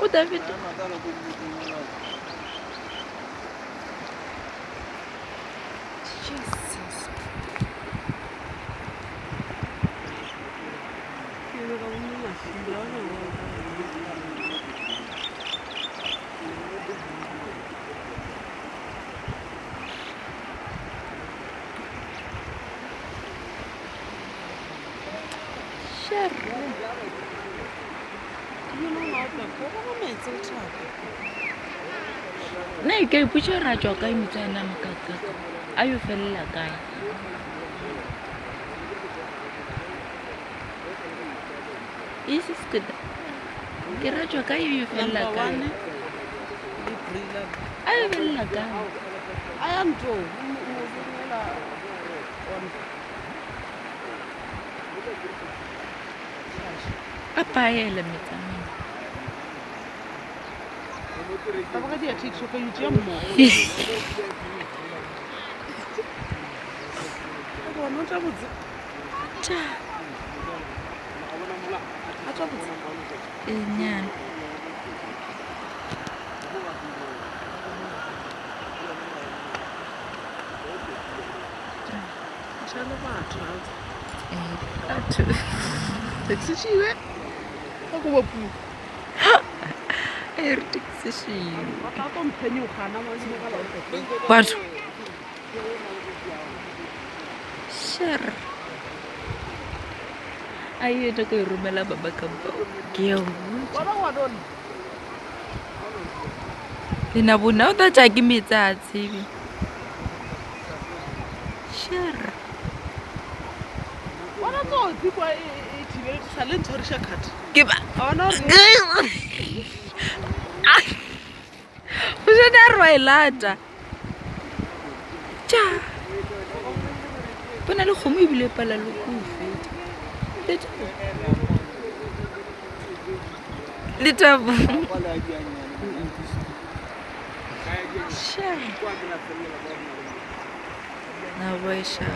O David. Jesus. Sure. Na e ka iputša ra tšwa kae metsana makaka a yo felela kae isiskeda ke ra tšwa kae yo felela kae a yo felela kae a paela metsaneng nyana taxishiwe batho sure a yena ka e romela baba kampa ke eo lena bona o tla tša ke metsa a tsebe sure ke ba o jane a rwa e lata tša bona le kgomo ebile pala le kofe le tabo sure na boy sha